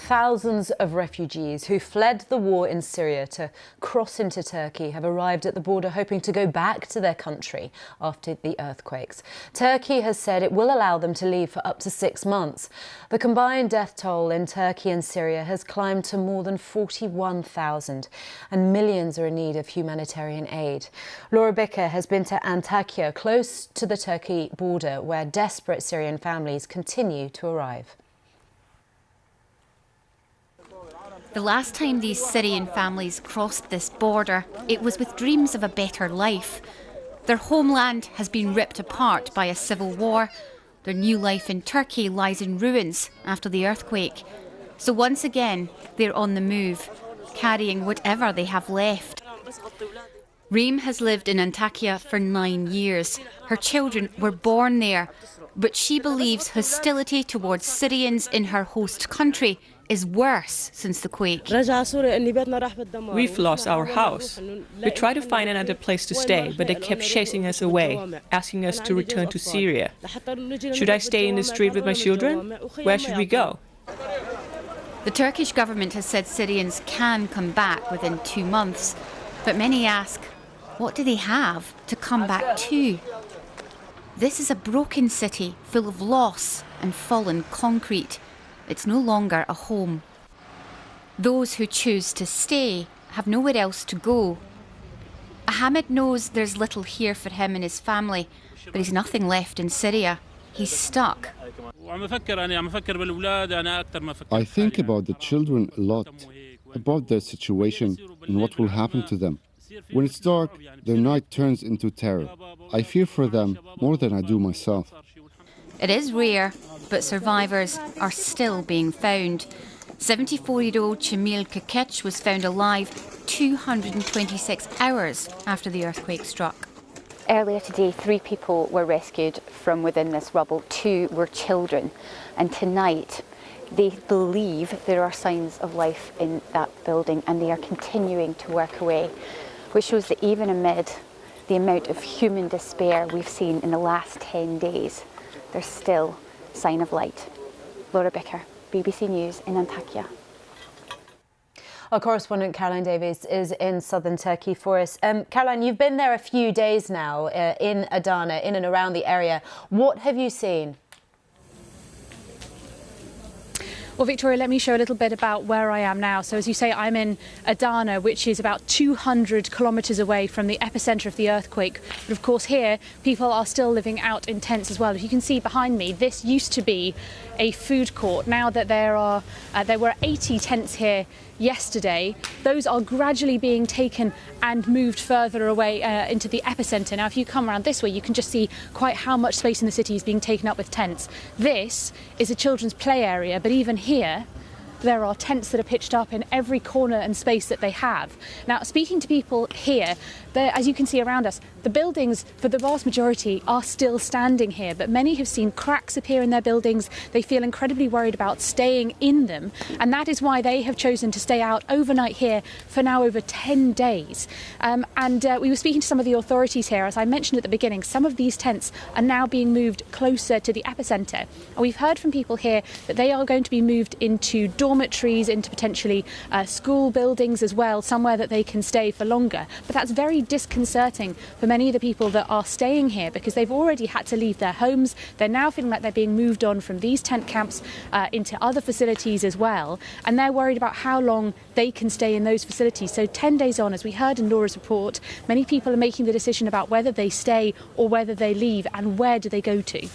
Thousands of refugees who fled the war in Syria to cross into Turkey have arrived at the border hoping to go back to their country after the earthquakes. Turkey has said it will allow them to leave for up to 6 months. The combined death toll in Turkey and Syria has climbed to more than 41,000 and millions are in need of humanitarian aid. Laura Bicker has been to Antakya, close to the Turkey border, where desperate Syrian families continue to arrive. The last time these Syrian families crossed this border, it was with dreams of a better life. Their homeland has been ripped apart by a civil war. Their new life in Turkey lies in ruins after the earthquake. So once again, they're on the move, carrying whatever they have left. Reem has lived in Antakya for 9 years. Her children were born there, but she believes hostility towards Syrians in her host country is worse since the quake. We've lost our house. We tried to find another place to stay, but they kept chasing us away, asking us to return to Syria. Should I stay in the street with my children? Where should we go? The Turkish government has said Syrians can come back within 2 months, but many ask, what do they have to come back to? This is a broken city full of loss and fallen concrete. It's no longer a home. Those who choose to stay have nowhere else to go. Ahmed knows there's little here for him and his family, but he's nothing left in Syria. He's stuck. I think about the children a lot, about their situation and what will happen to them. When it's dark, their night turns into terror. I fear for them more than I do myself. It is rare, but survivors are still being found. 74-year-old Chamil Kakech was found alive 226 hours after the earthquake struck. Earlier today, 3 people were rescued from within this rubble. 2 were children. And tonight, they believe there are signs of life in that building and they are continuing to work away, which shows that even amid the amount of human despair we've seen in the last 10 days, there's still sign of light. Laura Bicker, BBC News in Antakya. Our correspondent Caroline Davies is in southern Turkey for us. Caroline, you've been there a few days now in Adana, in and around the area. What have you seen? Well, Victoria, let me show a little bit about where I am now. So as you say, I'm in Adana, which is about 200 kilometres away from the epicentre of the earthquake. But of course here, people are still living out in tents as well. As you can see behind me, this used to be a food court. Now that there were 80 tents here yesterday, those are gradually being taken and moved further away into the epicentre. Now, if you come around this way, you can just see quite how much space in the city is being taken up with tents. This is a children's play area, but even here, there are tents that are pitched up in every corner and space that they have. Now, speaking to people here, as you can see around us, the buildings, for the vast majority, are still standing here, but many have seen cracks appear in their buildings. They feel incredibly worried about staying in them, and that is why they have chosen to stay out overnight here for now over 10 days. We were speaking to some of the authorities here. As I mentioned at the beginning, some of these tents are now being moved closer to the epicentre. And we've heard from people here that they are going to be moved into dormitories, into potentially school buildings as well, somewhere that they can stay for longer. But that's very disconcerting for many of the people that are staying here because they've already had to leave their homes. They're now feeling like they're being moved on from these tent camps into other facilities as well. And they're worried about how long they can stay in those facilities. So 10 days on, as we heard in Laura's report, many people are making the decision about whether they stay or whether they leave and where do they go to.